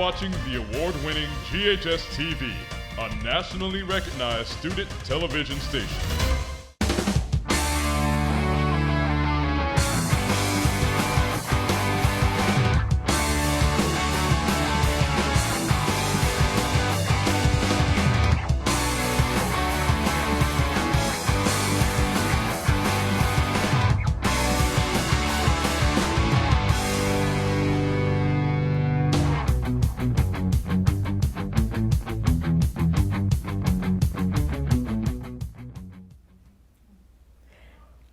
watching the award-winning GHS-TV, a nationally recognized student television station.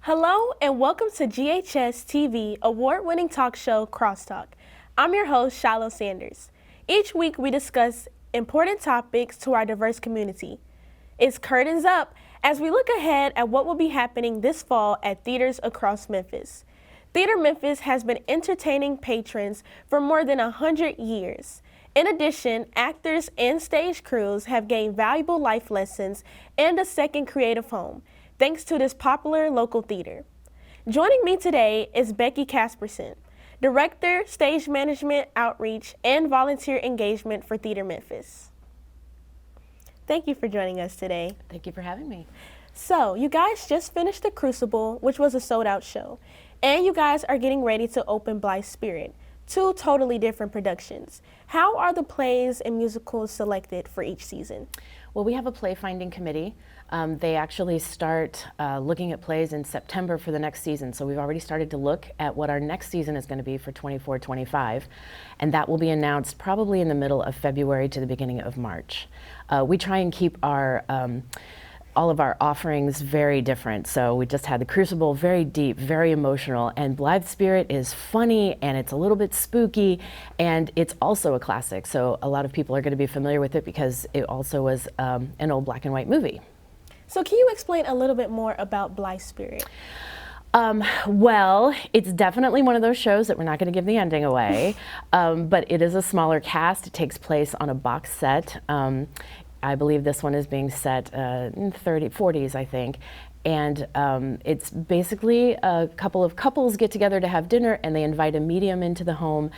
Hello and welcome to GHS-TV award-winning talk show Crosstalk. I'm your host, Shiloh Sanders. Each week we discuss important topics to our diverse community. It's curtains up as we look ahead at what will be happening this fall at theaters across Memphis. Theater Memphis has been entertaining patrons for more than 100 years. In addition, actors and stage crews have gained valuable life lessons and a second creative home, thanks to this popular local theater. Joining me today is Becky Casperson, Director, Stage Management, Outreach, and Volunteer Engagement for Theater Memphis. Thank you for joining us today. Thank you for having me. So, you guys just finished The Crucible, which was a sold-out show, and you guys are getting ready to open Blythe Spirit, two totally different productions. How are the plays and musicals selected for each season? Well, we have a play finding committee. They actually start looking at plays in September for the next season. So we've already started to look at what our next season is going to be for 24-25. And that will be announced probably in the middle of February to the beginning of March. We try and keep our all of our offerings very different. So we just had The Crucible, very deep, very emotional, and Blythe Spirit is funny and it's a little bit spooky, and it's also a classic. So a lot of people are going to be familiar with it because it also was an old black and white movie. So can you explain a little bit more about Blythe Spirit? Well, it's definitely one of those shows that we're not going to give the ending away, but it is a smaller cast. It takes place on a box set. I believe this one is being set in 40s, I think. And it's basically a couple of couples get together to have dinner and they invite a medium into the home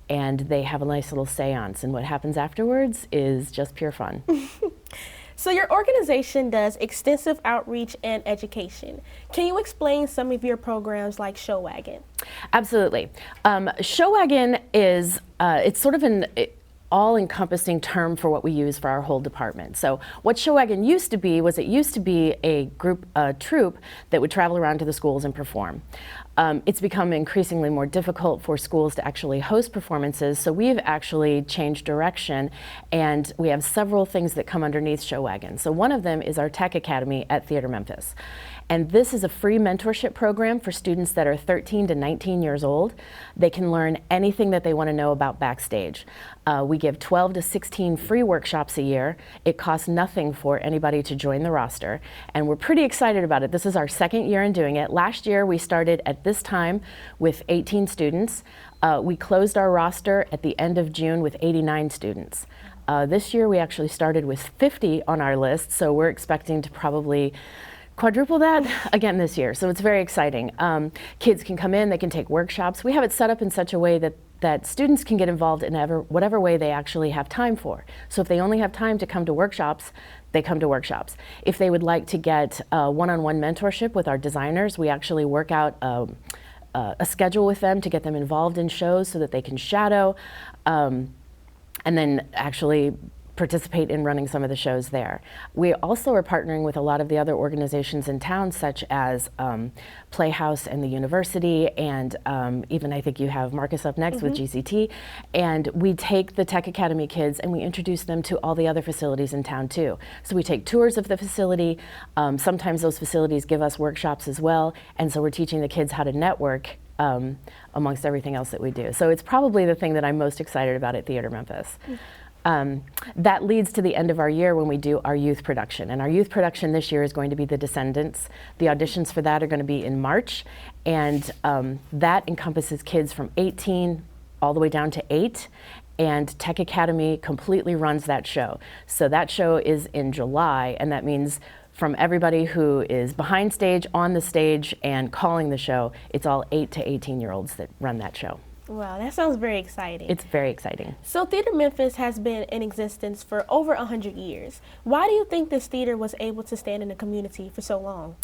and they have a nice little seance. And what happens afterwards is just pure fun. So your organization does extensive outreach and education. Can you explain some of your programs like Show Wagon? Absolutely. Show Wagon is, it's sort of an all-encompassing term for what we use for our whole department. So what Show Wagon used to be was it used to be a troupe that would travel around to the schools and perform. It's become increasingly more difficult for schools to actually host performances, so we've actually changed direction, and we have several things that come underneath Show Wagon. So one of them is our Tech Academy at Theater Memphis. And this is a free mentorship program for students that are 13 to 19 years old. They can learn anything that they want to know about backstage. We give 12 to 16 free workshops a year. It costs nothing for anybody to join the roster, and we're pretty excited about it. This is our second year in doing it. Last year we started at this time with 18 students. We closed our roster at the end of June with 89 students. This year we actually started with 50 on our list, so we're expecting to probably quadruple that again this year. So it's very exciting. Kids can come in, they can take workshops. We have it set up in such a way that students can get involved in whatever way they actually have time for. So if they only have time to come to workshops, they come to workshops. If they would like to get one-on-one mentorship with our designers, we actually work out a schedule with them to get them involved in shows so that they can shadow and then actually participate in running some of the shows there. We also are partnering with a lot of the other organizations in town, such as Playhouse and the university, and even I think you have Marcus up next with GCT. And we take the Tech Academy kids and we introduce them to all the other facilities in town too. So we take tours of the facility. Sometimes those facilities give us workshops as well, and so we're teaching the kids how to network amongst everything else that we do. So it's probably the thing that I'm most excited about at Theater Memphis. That leads to the end of our year when we do our youth production. And our youth production this year is going to be The Descendants. The auditions for that are going to be in March. And that encompasses kids from 18 all the way down to 8. And Tech Academy completely runs that show. So that show is in July, and that means from everybody who is behind stage, on the stage, and calling the show, it's all 8 to 18-year-olds that run that show. Wow, that sounds very exciting. It's very exciting. So Theater Memphis has been in existence for over 100 years. Why do you think this theater was able to stand in the community for so long?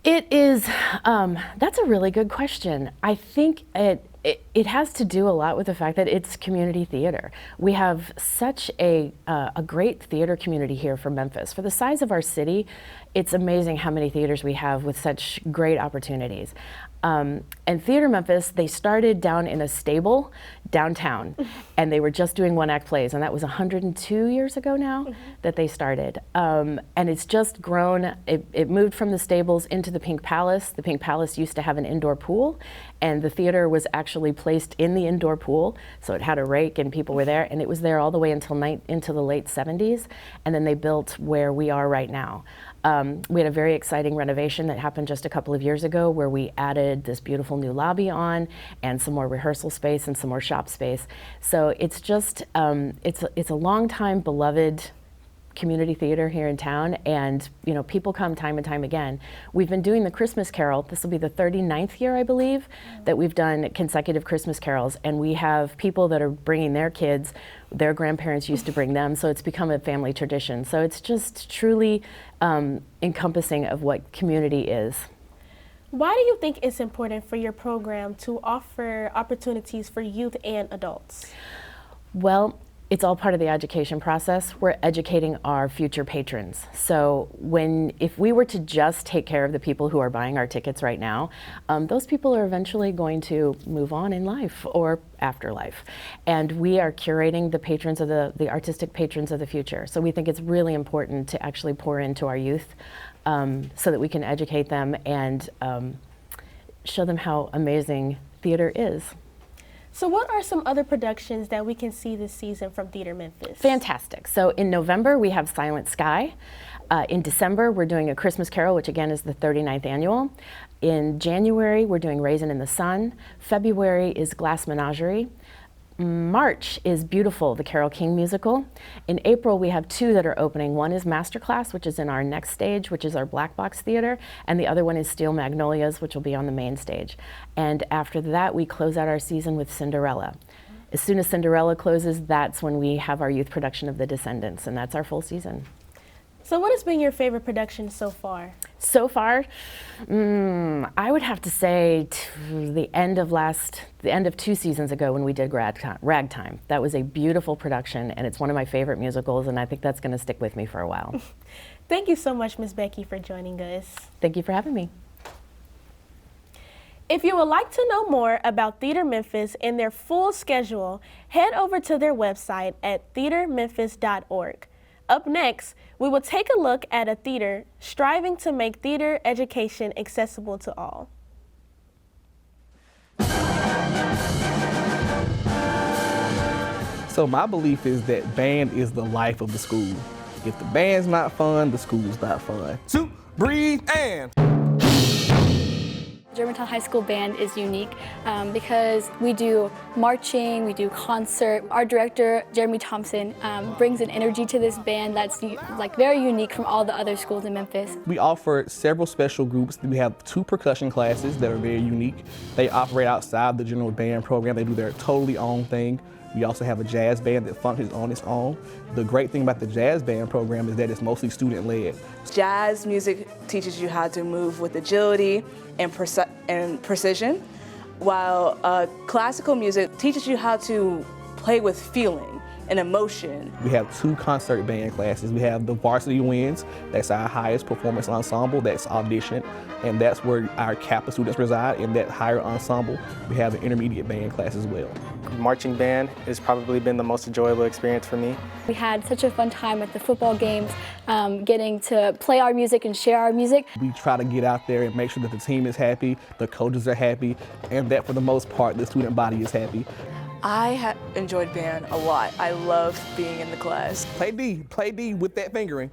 It is, that's a really good question. I think it has to do a lot with the fact that it's community theater. We have such a great theater community here for Memphis. For the size of our city, it's amazing how many theaters we have with such great opportunities. And Theater Memphis, they started down in a stable downtown, and they were just doing one-act plays, and that was 102 years ago now that they started. And it's just grown. It moved from the stables into the Pink Palace. The Pink Palace used to have an indoor pool, and the theater was actually placed in the indoor pool, so it had a rake and people were there, and it was there all the way until into the late 70s, and then they built where we are right now. We had a very exciting renovation that happened just a couple of years ago where we added this beautiful new lobby on and some more rehearsal space and some more shop space. So it's just, it's a long time beloved community theater here in town, and you know, people come time and time again. We've been doing the Christmas Carol. This will be the 39th year, I believe, that we've done consecutive Christmas carols, and we have people that are bringing their kids. Their grandparents used to bring them, so it's become a family tradition. So it's just truly encompassing of what community is. Why do you think it's important for your program to offer opportunities for youth and adults? Well, it's all part of the education process. We're educating our future patrons. So if we were to just take care of the people who are buying our tickets right now, those people are eventually going to move on in life or afterlife. And we are curating the patrons of the artistic patrons of the future. So we think it's really important to actually pour into our youth so that we can educate them and show them how amazing theater is. So what are some other productions that we can see this season from Theater Memphis? Fantastic. So in November, we have Silent Sky. In December, we're doing A Christmas Carol, which again is the 39th annual. In January, we're doing Raisin in the Sun. February is Glass Menagerie. March is Beautiful, the Carole King musical. In April, we have two that are opening. One is Masterclass, which is in our next stage, which is our Black Box Theater, and the other one is Steel Magnolias, which will be on the main stage. And after that, we close out our season with Cinderella. As soon as Cinderella closes, that's when we have our youth production of The Descendants, and that's our full season. So what has been your favorite production so far? So far, I would have to say the end of 2 seasons ago when we did Ragtime. That was a beautiful production, and it's one of my favorite musicals, and I think that's going to stick with me for a while. Thank you so much, Ms. Becky, for joining us. Thank you for having me. If you would like to know more about Theater Memphis and their full schedule, head over to their website at theatermemphis.org. Up next, we will take a look at a theater striving to make theater education accessible to all. So my belief is that band is the life of the school. If the band's not fun, the school's not fun. Soup, breathe, and. Germantown High School Band is unique because we do marching, we do concert. Our director, Jeremy Thompson, brings an energy to this band that's like very unique from all the other schools in Memphis. We offer several special groups. We have 2 percussion classes that are very unique. They operate outside the general band program. They do their totally own thing. We also have a jazz band that functions on its own. The great thing about the jazz band program is that it's mostly student-led. Jazz music teaches you how to move with agility and precision, while classical music teaches you how to play with feeling and emotion. We have 2 concert band classes. We have the Varsity Winds, that's our highest performance ensemble, that's audition, and that's where our Kappa students reside in that higher ensemble. We have an intermediate band class as well. Marching band has probably been the most enjoyable experience for me. We had such a fun time at the football games, getting to play our music and share our music. We try to get out there and make sure that the team is happy, the coaches are happy, and that for the most part, the student body is happy. I enjoyed band a lot. I loved being in the class. Play D with that fingering.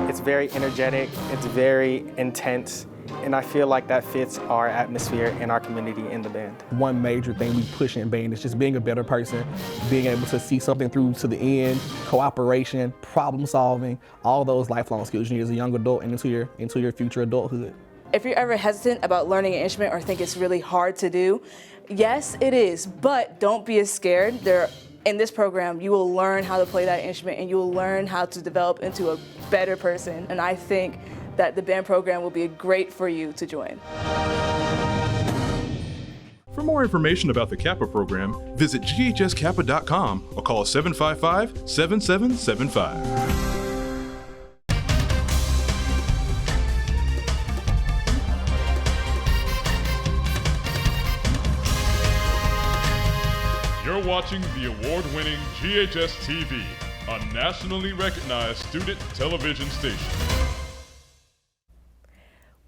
It's very energetic, it's very intense, and I feel like that fits our atmosphere and our community in the band. One major thing we push in band is just being a better person, being able to see something through to the end, cooperation, problem solving, all those lifelong skills you need as a young adult and into your future adulthood. If you're ever hesitant about learning an instrument or think it's really hard to do, yes, it is, but don't be as scared. In this program, you will learn how to play that instrument and you will learn how to develop into a better person. And I think that the band program will be great for you to join. For more information about the Kappa program, visit ghskappa.com or call 755-7775. You're watching the award-winning GHS-TV, a nationally recognized student television station.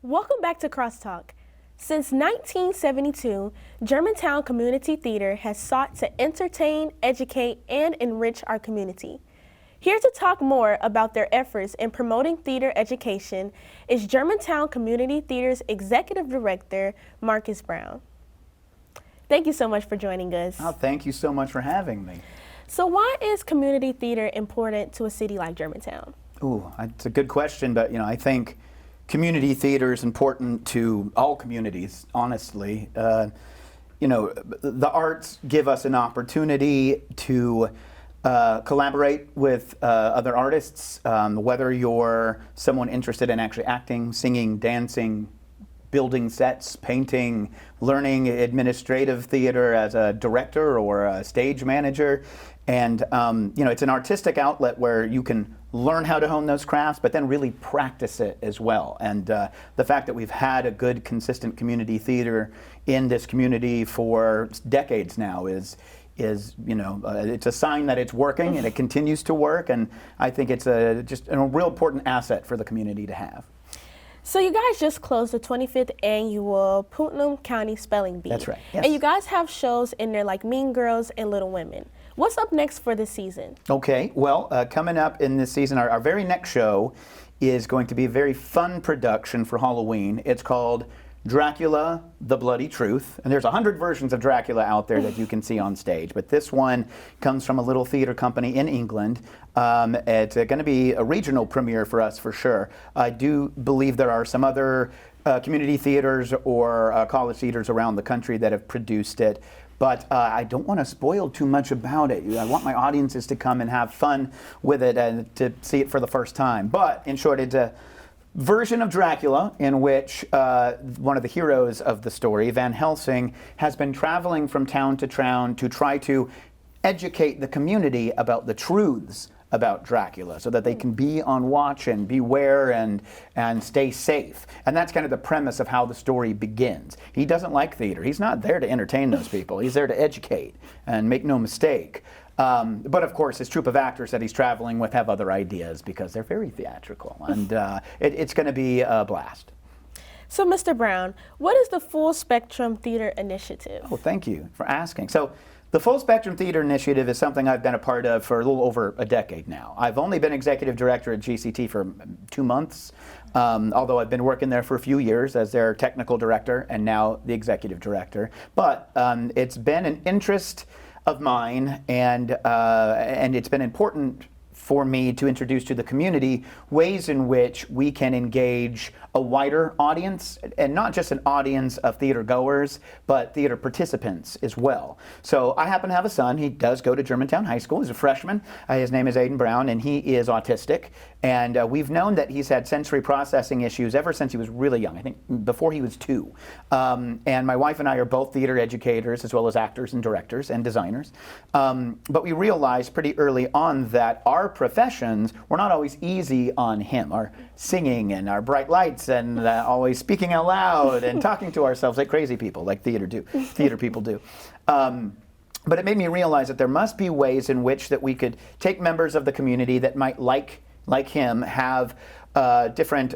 Welcome back to Crosstalk. Since 1972, Germantown Community Theatre has sought to entertain, educate, and enrich our community. Here to talk more about their efforts in promoting theater education is Germantown Community Theatre's Executive Director, Marcus Brown. Thank you so much for joining us. Oh, thank you so much for having me. So why is community theater important to a city like Germantown? Ooh, it's a good question, but I think community theater is important to all communities, honestly. The arts give us an opportunity to collaborate with other artists, whether you're someone interested in actually acting, singing, dancing, building sets, painting, learning administrative theater as a director or a stage manager. And it's an artistic outlet where you can learn how to hone those crafts, but then really practice it as well. And the fact that we've had a good, consistent community theater in this community for decades now is it's a sign that it's working and it continues to work. And I think it's just a real important asset for the community to have. So you guys just closed the 25th annual Putnam County Spelling Bee. That's right, yes. And you guys have shows in there like Mean Girls and Little Women. What's up next for this season? Okay, well, coming up in this season, our very next show is going to be a very fun production for Halloween. It's called Dracula, the Bloody Truth. And there's 100 versions of Dracula out there that you can see on stage. But this one comes from a little theater company in England. It's going to be a regional premiere for us for sure. I do believe there are some other community theaters or college theaters around the country that have produced it. But I don't want to spoil too much about it. I want my audiences to come and have fun with it and to see it for the first time. But in short, it's a version of Dracula in which one of the heroes of the story, Van Helsing, has been traveling from town to town to try to educate the community about the truths about Dracula so that they can be on watch and beware and stay safe. And that's kind of the premise of how the story begins. He doesn't like theater. He's not there to entertain those people. He's there to educate, and make no mistake. But of course, his troupe of actors that he's traveling with have other ideas because they're very theatrical, and it's going to be a blast. So, Mr. Brown, what is the Full Spectrum Theater Initiative? Oh, thank you for asking. So, the Full Spectrum Theater Initiative is something I've been a part of for a little over a decade now. I've only been executive director at GCT for 2 months, although I've been working there for a few years as their technical director and now the executive director. But it's been an interest of mine, and it's been important for me to introduce to the community ways in which we can engage a wider audience, and not just an audience of theater goers, but theater participants as well. So I happen to have a son. He does go to Germantown High School. He's a freshman. His name is Aiden Brown, and he is autistic. And we've known that he's had sensory processing issues ever since he was really young, I think before he was 2. And my wife and I are both theater educators as well as actors and directors and designers. But we realized pretty early on that our professions were not always easy on him. Our singing and our bright lights and always speaking out loud and talking to ourselves like crazy people, like theater people do. But it made me realize that there must be ways in which that we could take members of the community that might like him have different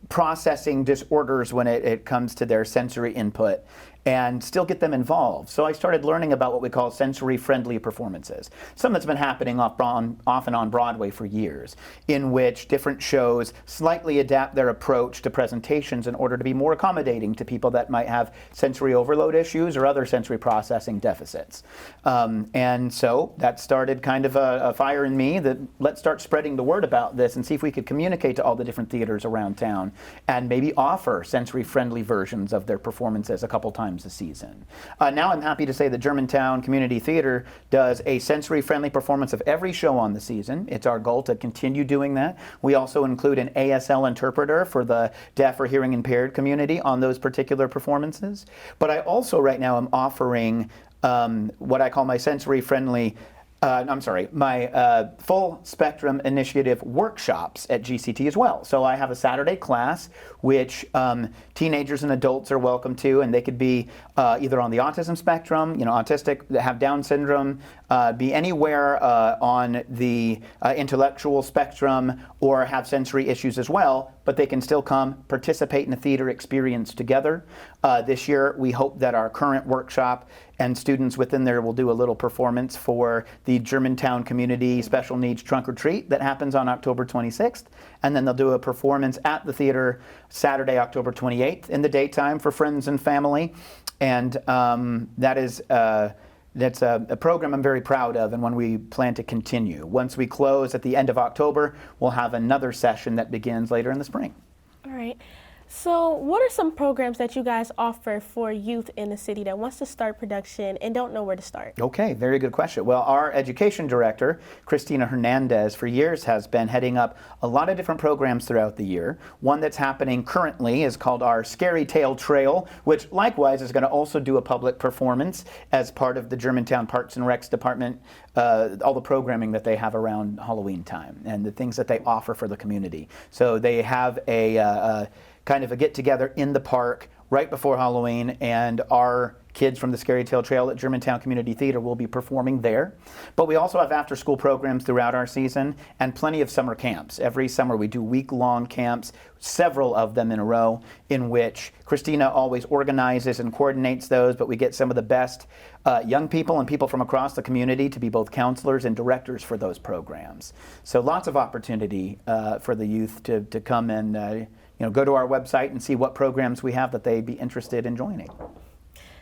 processing disorders when it comes to their sensory input, and still get them involved. So I started learning about what we call sensory-friendly performances. Something that's been happening off and on Broadway for years, in which different shows slightly adapt their approach to presentations in order to be more accommodating to people that might have sensory overload issues or other sensory processing deficits. And so that started kind of a fire in me that let's start spreading the word about this and see if we could communicate to all the different theaters around town and maybe offer sensory-friendly versions of their performances a couple times a season. Now I'm happy to say that Germantown Community Theatre does a sensory-friendly performance of every show on the season. It's our goal to continue doing that. We also include an ASL interpreter for the deaf or hearing impaired community on those particular performances. But I also right now am offering what I call my sensory-friendly my full spectrum initiative workshops at GCT as well. So I have a Saturday class which teenagers and adults are welcome to, and they could be either on the autism spectrum, autistic, have Down syndrome, be anywhere on the intellectual spectrum, or have sensory issues as well, but they can still come participate in a theater experience together. This year we hope that our current workshop and students within there will do a little performance for the Germantown Community Special Needs Trunk or Treat that happens on October 26th. And then they'll do a performance at the theater Saturday, October 28th in the daytime for friends and family. And that's a program I'm very proud of and one we plan to continue. Once we close at the end of October, we'll have another session that begins later in the spring. All right. So what are some programs that you guys offer for youth in the city that wants to start production and don't know where to start? Okay, very good question. Well, our education director, Christina Hernandez, for years has been heading up a lot of different programs throughout the year. One that's happening currently is called our Scary Tale Trail, which likewise is going to also do a public performance as part of the Germantown Parks and Recs Department, all the programming that they have around Halloween time and the things that they offer for the community. So they have a kind of a get-together in the park right before Halloween, and our kids from the Scary Tale Trail at Germantown Community Theatre will be performing there. But we also have after-school programs throughout our season and plenty of summer camps. Every summer we do week-long camps, several of them in a row, in which Christina always organizes and coordinates those, but we get some of the best young people and people from across the community to be both counselors and directors for those programs. So lots of opportunity for the youth to come and go to our website and see what programs we have that they'd be interested in joining.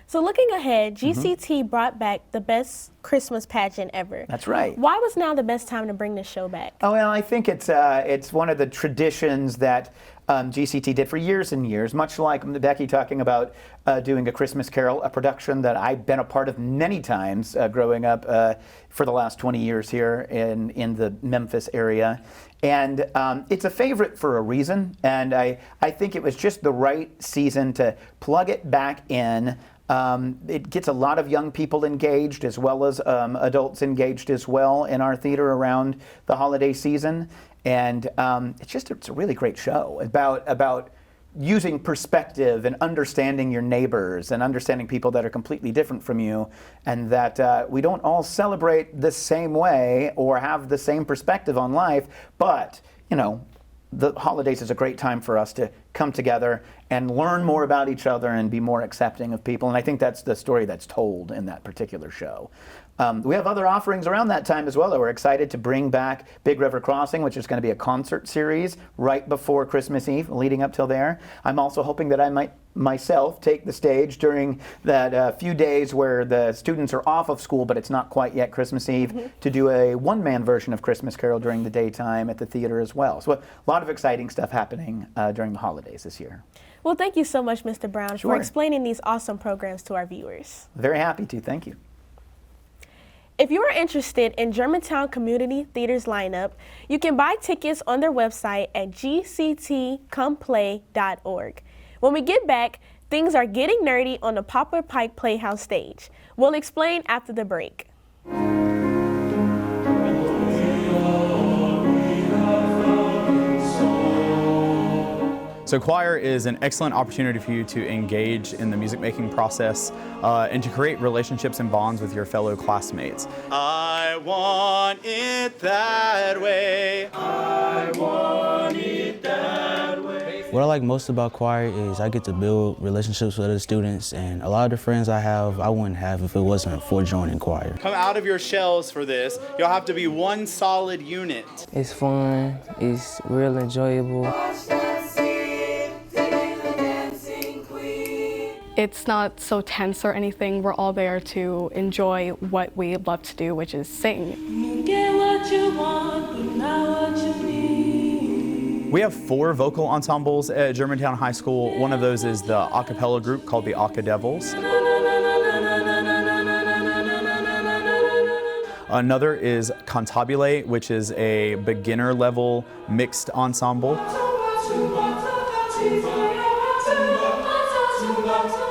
So looking ahead, GCT brought back the best Christmas pageant ever. That's right. Why was now the best time to bring this show back? Oh, well, I think it's one of the traditions that GCT did for years and years, much like Becky talking about doing A Christmas Carol, a production that I've been a part of many times growing up for the last 20 years here in the Memphis area. And it's a favorite for a reason, and I think it was just the right season to plug it back in. It gets a lot of young people engaged as well as adults engaged as well in our theater around the holiday season. And it's a really great show about using perspective and understanding your neighbors and understanding people that are completely different from you, and that we don't all celebrate the same way or have the same perspective on life, but the holidays is a great time for us to come together and learn more about each other and be more accepting of people. And I think that's the story that's told in that particular show. We have other offerings around that time as well. We're excited to bring back Big River Crossing, which is going to be a concert series right before Christmas Eve, leading up till there. I'm also hoping that I might myself take the stage during that few days where the students are off of school, but it's not quite yet Christmas Eve, to do a one-man version of Christmas Carol during the daytime at the theater as well. So a lot of exciting stuff happening during the holidays this year. Well, thank you so much, Mr. Brown, Sure. for explaining these awesome programs to our viewers. Very happy to. Thank you. If you are interested in Germantown Community Theater's lineup, you can buy tickets on their website at gctcomeplay.org. When we get back, things are getting nerdy on the Poplar Pike Playhouse stage. We'll explain after the break. So choir is an excellent opportunity for you to engage in the music making process and to create relationships and bonds with your fellow classmates. I want it that way. I want it that way. What I like most about choir is I get to build relationships with other students, and a lot of the friends I have, I wouldn't have if it wasn't for joining choir. Come out of your shells for this. You'll have to be one solid unit. It's fun, it's real enjoyable. It's not so tense or anything. We're all there to enjoy what we love to do, which is sing. Get what you want, but not what you need. We have 4 vocal ensembles at Germantown High School. One of those is the a cappella group called the Aca Devils. Another is Cantabile, which is a beginner level mixed ensemble.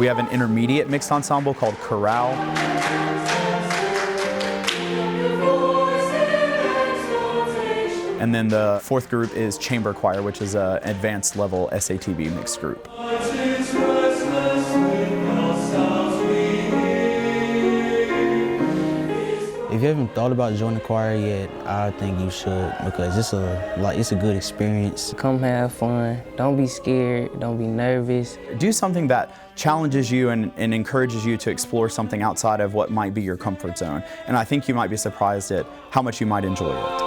We have an intermediate mixed ensemble called Chorale. And then the 4th group is Chamber Choir, which is an advanced level SATB mixed group. If you haven't thought about joining choir yet, I think you should, because it's a good experience. Come have fun. Don't be scared. Don't be nervous. Do something that challenges you and encourages you to explore something outside of what might be your comfort zone. And I think you might be surprised at how much you might enjoy it.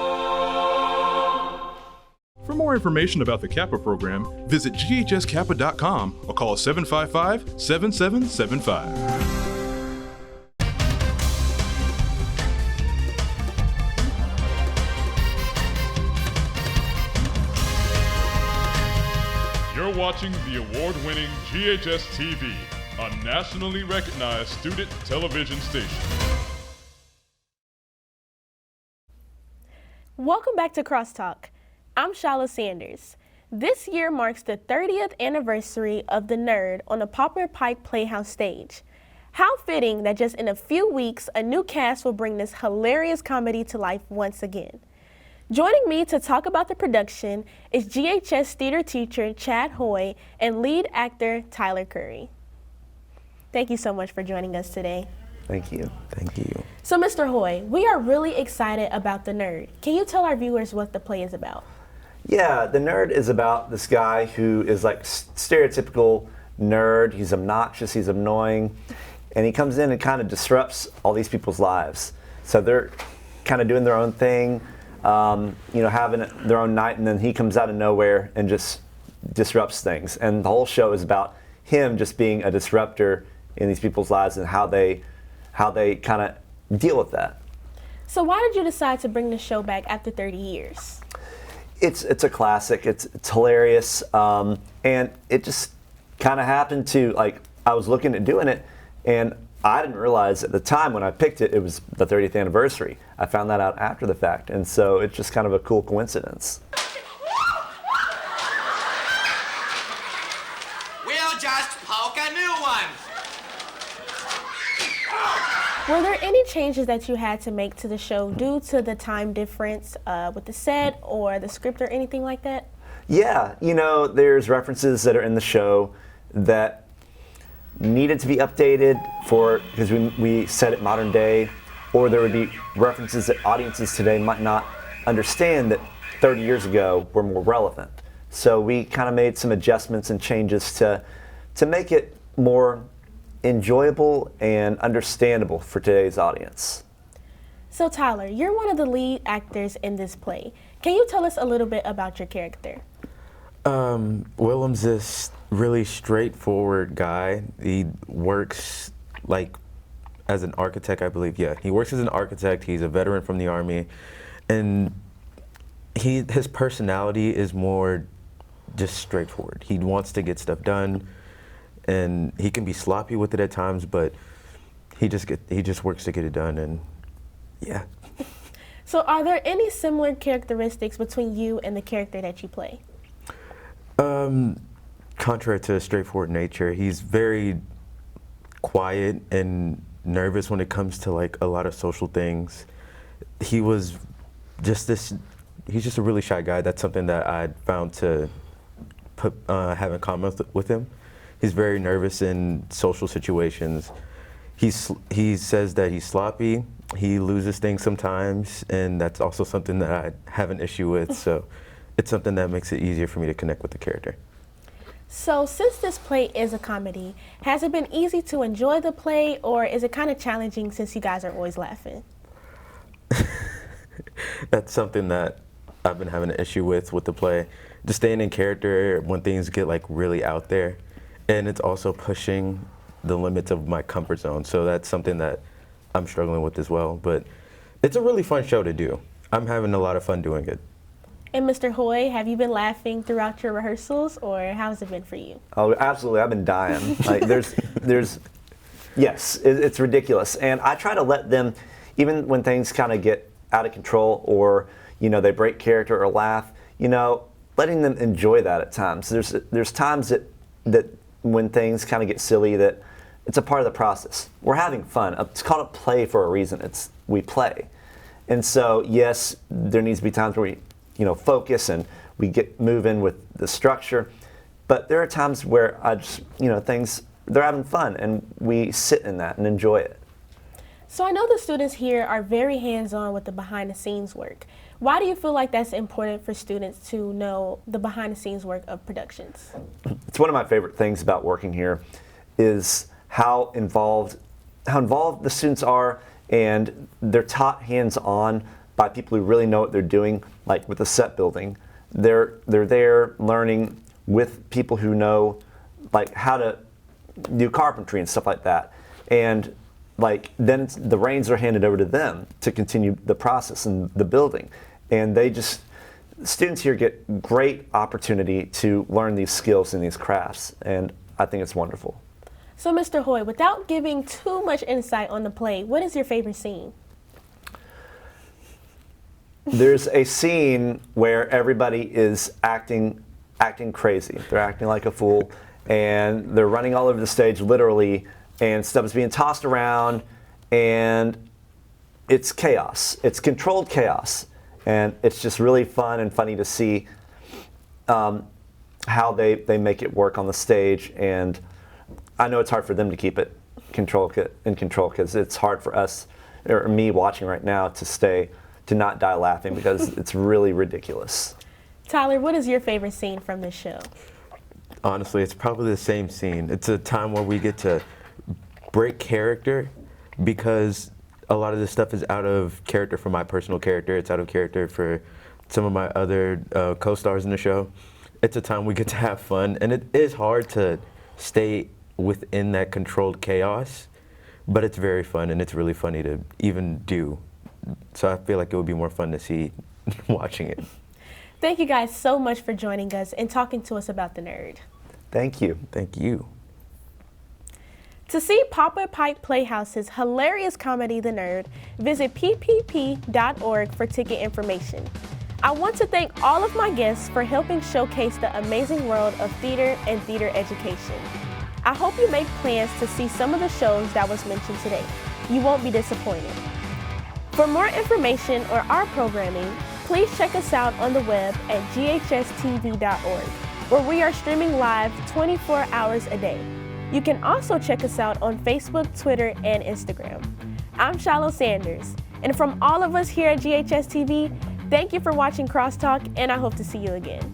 For more information about the Kappa program, visit ghskappa.com or call 755-7775. You're watching the award-winning GHS-TV, a nationally recognized student television station. Welcome back to Crosstalk. I'm Shiloh Sanders. This year marks the 30th anniversary of The Nerd on the Poplar Pike Playhouse stage. How fitting that just in a few weeks, a new cast will bring this hilarious comedy to life once again. Joining me to talk about the production is GHS theater teacher Chad Hoy and lead actor Tyler Curry. Thank you so much for joining us today. Thank you. Thank you. So, Mr. Hoy, we are really excited about The Nerd. Can you tell our viewers what the play is about? Yeah, The Nerd is about this guy who is like stereotypical nerd. He's obnoxious, he's annoying, and he comes in and kind of disrupts all these people's lives. So they're kind of doing their own thing, having their own night, and then he comes out of nowhere and just disrupts things. And the whole show is about him just being a disruptor in these people's lives and how they kind of deal with that. So why did you decide to bring the show back after 30 years? It's a classic. It's hilarious, and it just kind of happened to, like, I was looking at doing it, and I didn't realize at the time when I picked it, it was the 30th anniversary. I found that out after the fact, and so it's just kind of a cool coincidence. We'll just poke a new one. Were there any changes that you had to make to the show due to the time difference with the set or the script or anything like that? Yeah, there's references that are in the show that needed to be updated because we set it modern day, or there would be references that audiences today might not understand that 30 years ago were more relevant. So we kind of made some adjustments and changes to make it more enjoyable and understandable for today's audience. So Tyler, you're one of the lead actors in this play. Can you tell us a little bit about your character? Willem's this really straightforward guy. He works as an architect, I believe. Yeah, he works as an architect. He's a veteran from the Army, and his personality is more just straightforward. He wants to get stuff done, and he can be sloppy with it at times, but he just works to get it done, and yeah. So are there any similar characteristics between you and the character that you play? Contrary to his straightforward nature, he's very quiet and nervous when it comes to a lot of social things. He's just a really shy guy. That's something that I found to have in common with him. He's very nervous in social situations. He says that he's sloppy. He loses things sometimes, and that's also something that I have an issue with. So it's something that makes it easier for me to connect with the character. So since this play is a comedy, has it been easy to enjoy the play, or is it kind of challenging since you guys are always laughing? That's something that I've been having an issue with the play. Just staying in character when things get like really out there. And it's also pushing the limits of my comfort zone. So that's something that I'm struggling with as well. But it's a really fun show to do. I'm having a lot of fun doing it. And Mr. Hoy, have you been laughing throughout your rehearsals, or how has it been for you? Oh, absolutely. I've been dying. Like yes, it's ridiculous. And I try to let them, even when things kind of get out of control or, they break character or laugh, letting them enjoy that at times. There's times that when things kind of get silly, that it's a part of the process. We're having fun. It's called a play for a reason. We play. And so, yes, there needs to be times where we focus and we get moving with the structure. But there are times where I just, they're having fun and we sit in that and enjoy it. So I know the students here are very hands-on with the behind-the-scenes work. Why do you feel like that's important for students to know the behind-the-scenes work of productions? It's one of my favorite things about working here is how involved the students are, and they're taught hands-on by people who really know what they're doing, like with the set building. They're there learning with people who know like how to do carpentry and stuff like that. And then the reins are handed over to them to continue the process and the building. And students here get great opportunity to learn these skills and these crafts, and I think it's wonderful. So Mr. Hoy, without giving too much insight on the play, what is your favorite scene? There's a scene where everybody is acting crazy. They're acting like a fool, and they're running all over the stage, literally, and stuff is being tossed around, and it's chaos. It's controlled chaos, and it's just really fun and funny to see how they make it work on the stage. And I know it's hard for them to keep it in control because it's hard for us, or me watching right now, to not die laughing because it's really ridiculous. Tyler, what is your favorite scene from this show? Honestly, it's probably the same scene. It's a time where we get to break character because a lot of this stuff is out of character for my personal character. It's out of character for some of my other co-stars in the show. It's a time we get to have fun, and it is hard to stay within that controlled chaos, but it's very fun, and it's really funny to even do. So I feel like it would be more fun to see watching it. Thank you guys so much for joining us and talking to us about The Nerd. Thank you. Thank you. To see Poplar Pike Playhouse's hilarious comedy, The Nerd, visit ppp.org for ticket information. I want to thank all of my guests for helping showcase the amazing world of theater and theater education. I hope you make plans to see some of the shows that was mentioned today. You won't be disappointed. For more information or our programming, please check us out on the web at GHS-TV.org, where we are streaming live 24 hours a day. You can also check us out on Facebook, Twitter, and Instagram. I'm Shiloh Sanders, and from all of us here at GHS-TV, thank you for watching Crosstalk, and I hope to see you again.